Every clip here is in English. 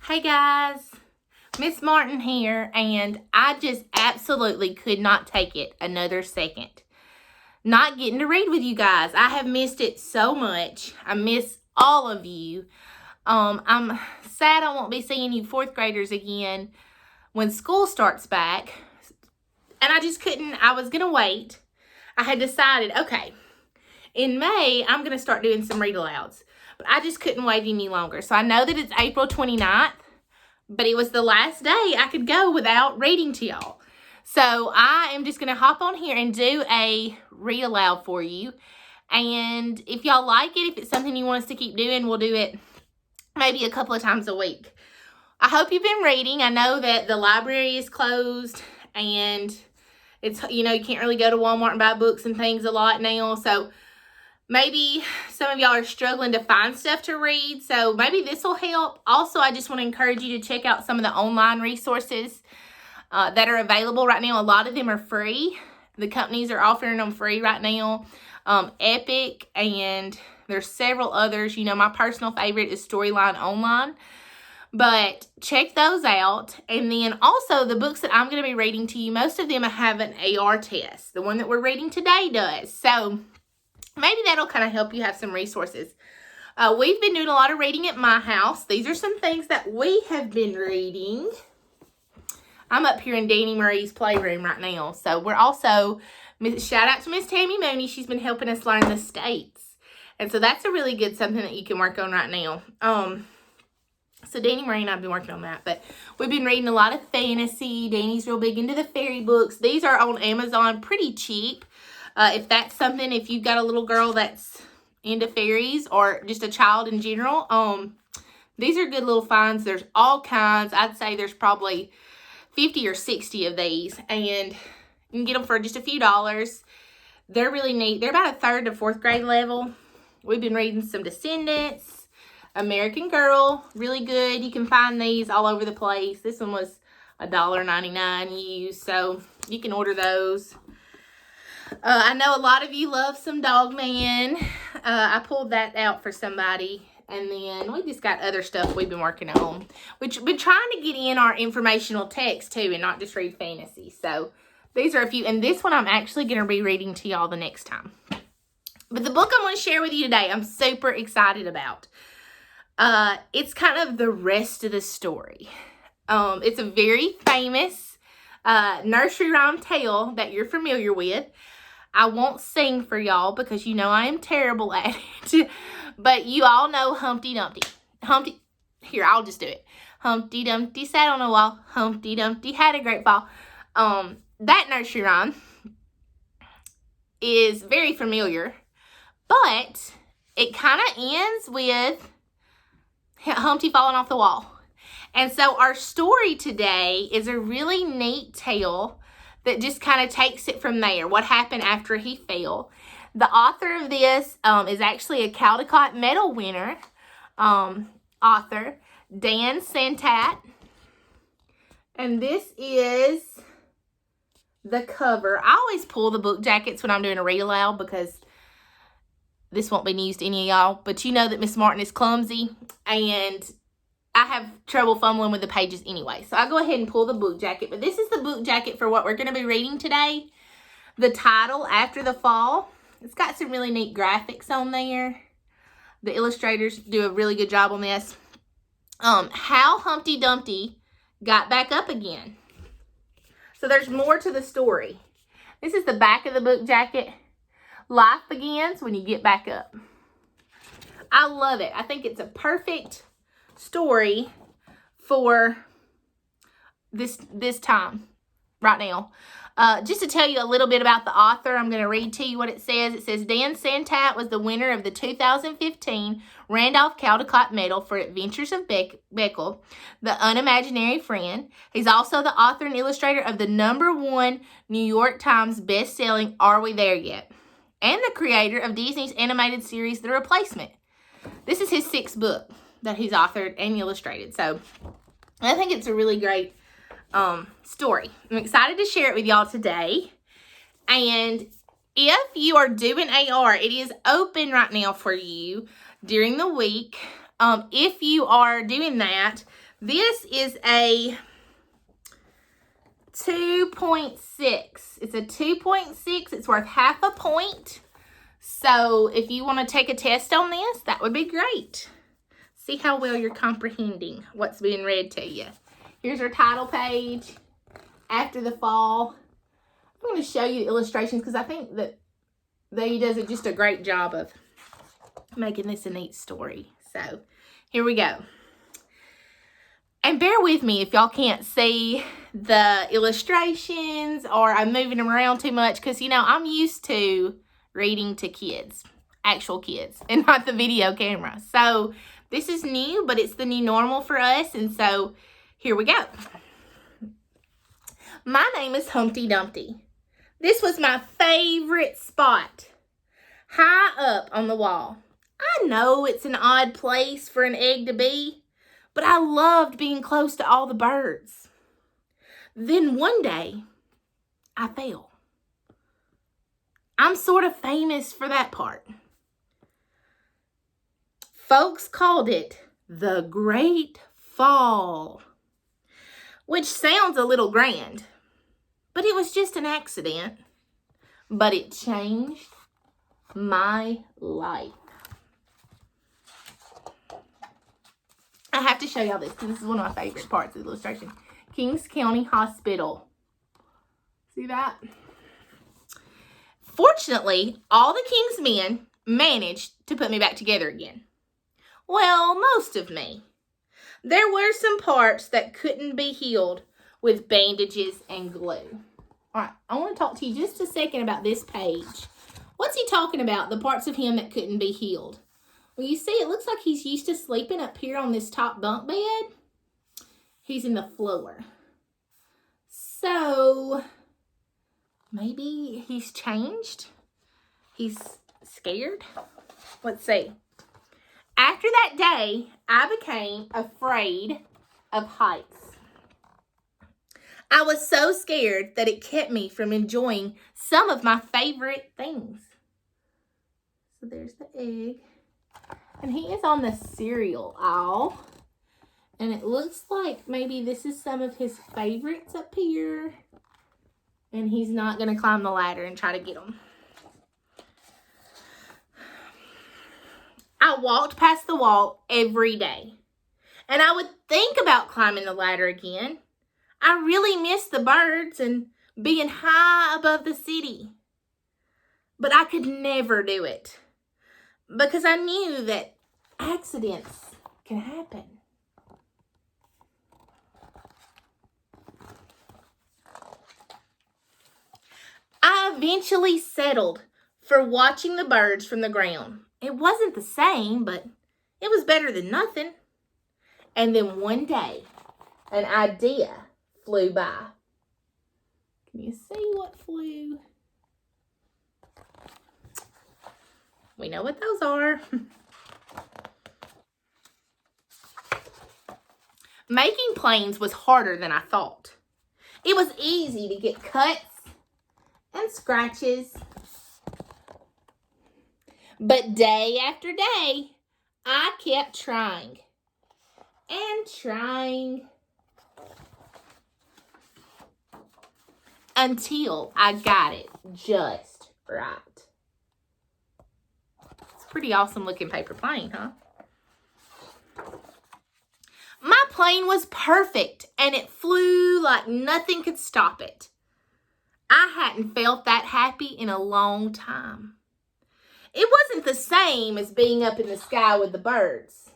Hey guys, Miss Martin here, and I just absolutely could not take it another second not getting to read with you guys. I have missed it so much. I miss all of you. I'm sad I won't be seeing you fourth graders again when school starts back, and I just couldn't. I was gonna wait. I had decided, okay, in May I'm gonna start doing some read alouds, but I just couldn't wait any longer. So I know that it's April 29th. But it was the last day I could go without reading to y'all. So I am just going to hop on here and do a read aloud for you. And if y'all like it, if it's something you want us to keep doing, we'll do it maybe a couple of times a week. I hope you've been reading. I know that the library is closed and it's, you can't really go to Walmart and buy books and things a lot now. So maybe some of y'all are struggling to find stuff to read, so maybe this will help. Also, I just want to encourage you to check out some of the online resources that are available right now. A lot of them are free. The companies are offering them free right now. Epic, and there's several others. My personal favorite is Storyline Online. But check those out. And then also the books that I'm going to be reading to you, most of them have an AR test. The one that we're reading today does. So maybe that'll kind of help you have some resources. We've been doing a lot of reading at my house. These are some things that we have been reading. I'm up here in Danny Marie's playroom right now. So we're also, shout out to Miss Tammy Mooney. She's been helping us learn the states. And so that's a really good something that you can work on right now. So Danny Marie and I have been working on that. But we've been reading a lot of fantasy. Danny's real big into the fairy books. These are on Amazon pretty cheap. If that's something, if you've got a little girl that's into fairies or just a child in general, these are good little finds. There's all kinds. I'd say there's probably 50 or 60 of these, and you can get them for just a few dollars. They're really neat. They're about a third to fourth grade level. We've been reading some Descendants, American Girl, really good. You can find these all over the place. This one was $1.99 used, so you can order those. I know a lot of you love some Dog Man. I pulled that out for somebody. And then we just got other stuff we've been working on, which we've been trying to get in our informational text too and not just read fantasy. So these are a few. And this one I'm actually going to be reading to y'all the next time. But the book I'm going to share with you today, I'm super excited about. It's kind of the rest of the story. It's a very famous nursery rhyme tale that you're familiar with. I won't sing for y'all because I am terrible at it. But you all know Humpty Dumpty. Here, I'll just do it. Humpty Dumpty sat on a wall. Humpty Dumpty had a great fall. That nursery rhyme is very familiar. But it kind of ends with Humpty falling off the wall. And so our story today is a really neat tale that just kind of takes it from there. What happened after he fell. The author of this is actually a Caldecott Medal winner author, Dan Santat. And this is the cover. I always pull the book jackets when I'm doing a read aloud because this won't be news to any of y'all. But you know that Miss Martin is clumsy and I have trouble fumbling with the pages anyway. So I'll go ahead and pull the book jacket. But this is the book jacket for what we're going to be reading today. The title, After the Fall. It's got some really neat graphics on there. The illustrators do a really good job on this. How Humpty Dumpty got back up again. So there's more to the story. This is the back of the book jacket. Life begins when you get back up. I love it. I think it's a perfect story for this time right now. Just to tell you a little bit about the author, I'm going to read to you what it says. It says, Dan Santat was the winner of the 2015 Randolph Caldecott Medal for Adventures of Beckel, the Unimaginary Friend. He's also the author and illustrator of the #1 New York Times best-selling Are We There Yet? And the creator of Disney's animated series, The Replacement. This is his 6th book that he's authored and illustrated. So I think it's a really great story. I'm excited to share it with y'all today. And if you are doing AR, it is open right now for you during the week. If you are doing that, This is a 2.6. It's a 2.6. It's worth half a point. So if you want to take a test on this, that would be great. See how well you're comprehending what's being read to you. Here's our title page. After the fall. I'm going to show you the illustrations because I think that he does just a great job of making this a neat story. So here we go. And bear with me if y'all can't see the illustrations or I'm moving them around too much because, you know, I'm used to reading to kids, actual kids, and not the video camera. So this is new, but it's the new normal for us. And so here we go. My name is Humpty Dumpty. This was my favorite spot, high up on the wall. I know it's an odd place for an egg to be, but I loved being close to all the birds. Then one day, I fell. I'm sort of famous for that part. Folks called it the Great Fall, which sounds a little grand, but it was just an accident. But it changed my life. I have to show y'all this because this is one of my favorite parts of the illustration. Kings County Hospital. See that? Fortunately, all the King's men managed to put me back together again. Well, most of me. There were some parts that couldn't be healed with bandages and glue. All right, I want to talk to you just a second about this page. What's he talking about, the parts of him that couldn't be healed? Well, you see, it looks like he's used to sleeping up here on this top bunk bed. He's in the floor. So, maybe he's changed? He's scared? Let's see. After that day, I became afraid of heights. I was so scared that it kept me from enjoying some of my favorite things. So there's the egg. And he is on the cereal aisle. And it looks like maybe this is some of his favorites up here. And he's not going to climb the ladder and try to get them. I walked past the wall every day. And I would think about climbing the ladder again. I really miss the birds and being high above the city. But I could never do it because I knew that accidents can happen. I eventually settled for watching the birds from the ground. It wasn't the same, but it was better than nothing. And then one day, an idea flew by. Can you see what flew? We know what those are. Making planes was harder than I thought. It was easy to get cuts and scratches. But day after day, I kept trying and trying until I got it just right. It's a pretty awesome looking paper plane, huh? My plane was perfect and it flew like nothing could stop it. I hadn't felt that happy in a long time. It wasn't the same as being up in the sky with the birds.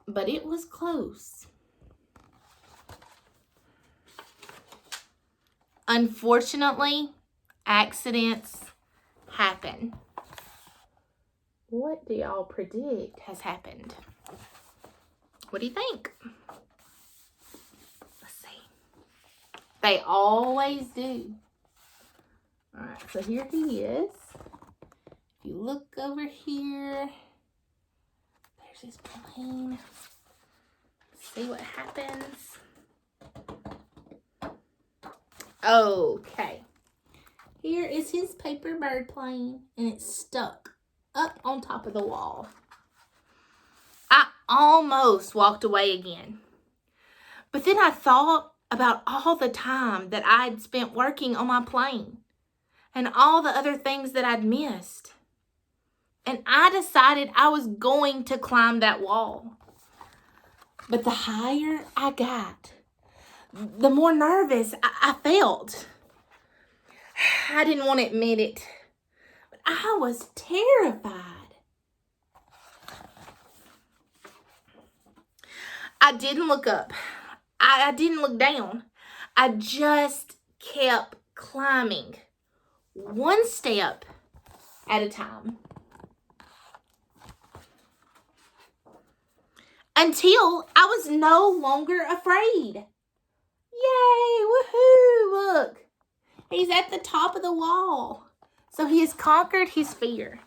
But it was close. Unfortunately, accidents happen. What do y'all predict has happened? What do you think? Let's see. They always do. All right, so here he is. If you look over here, there's his plane. Let's see what happens. Okay. Here is his paper bird plane, and it's stuck up on top of the wall. I almost walked away again. But then I thought about all the time that I'd spent working on my plane and all the other things that I'd missed. And I decided I was going to climb that wall. But the higher I got, the more nervous I felt. I didn't want to admit it, but I was terrified. I didn't look up. I didn't look down. I just kept climbing, one step at a time. Until I was no longer afraid. Yay, woohoo, look. He's at the top of the wall. So he has conquered his fear.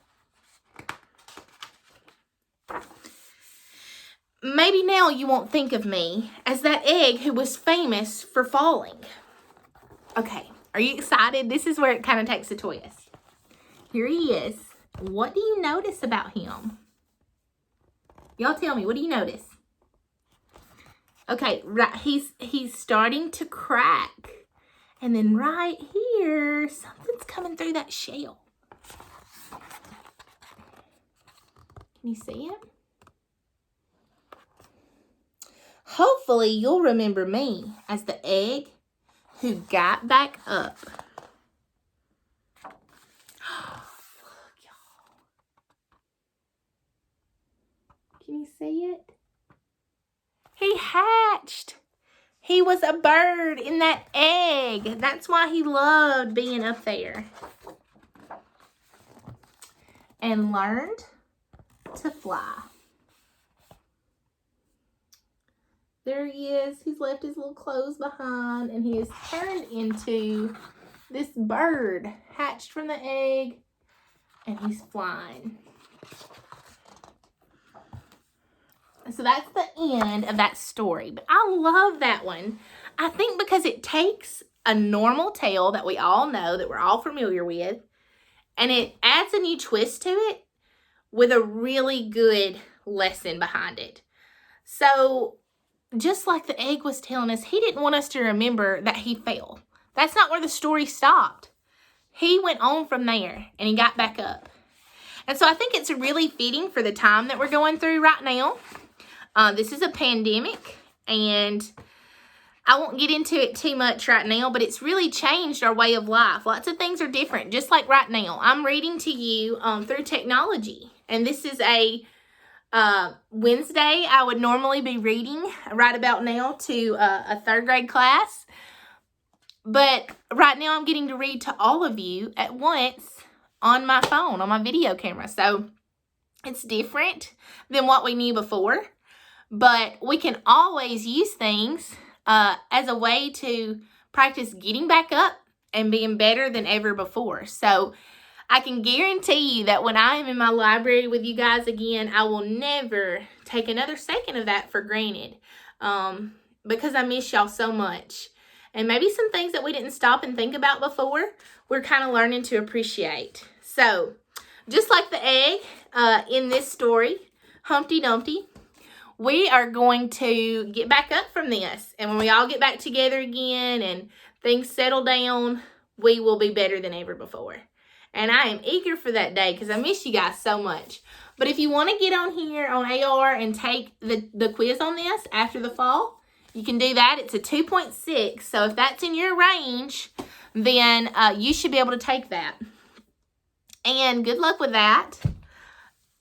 Maybe now you won't think of me as that egg who was famous for falling. Okay, are you excited? This is where it kind of takes a twist. Here he is. What do you notice about him? Y'all tell me, what do you notice? Okay, right, he's starting to crack. And then right here, something's coming through that shell. Can you see it? Hopefully, you'll remember me as the egg who got back up. Look, y'all. Can you see it? He hatched. He was a bird in that egg. That's why he loved being up there. And learned to fly. There he is. He's left his little clothes behind, and he has turned into this bird hatched from the egg, and he's flying. So that's the end of that story. But I love that one. I think because it takes a normal tale that we all know, that we're all familiar with, and it adds a new twist to it with a really good lesson behind it. So just like the egg was telling us, he didn't want us to remember that he fell. That's not where the story stopped. He went on from there, and he got back up. And so I think it's really fitting for the time that we're going through right now. This is a pandemic, and I won't get into it too much right now, but it's really changed our way of life. Lots of things are different, just like right now. I'm reading to you through technology, and this is a Wednesday. I would normally be reading right about now to a third grade class, but right now I'm getting to read to all of you at once on my phone, on my video camera. So it's different than what we knew before. But we can always use things as a way to practice getting back up and being better than ever before. So I can guarantee you that when I am in my library with you guys again, I will never take another second of that for granted because I miss y'all so much. And maybe some things that we didn't stop and think about before, we're kind of learning to appreciate. So just like the egg in this story, Humpty Dumpty, we are going to get back up from this. And when we all get back together again and things settle down, we will be better than ever before. And I am eager for that day because I miss you guys so much. But if you want to get on here on AR and take the quiz on this after the fall, you can do that. It's a 2.6. So if that's in your range, then you should be able to take that. And good luck with that.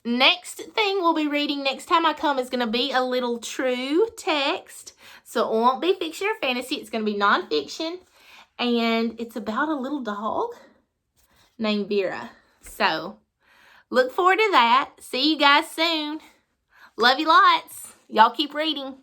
Next thing we'll be reading next time I come is going to be a little true text. So it won't be fiction or fantasy. It's going to be nonfiction. And it's about a little dog named Vera. So look forward to that. See you guys soon. Love you lots. Y'all keep reading.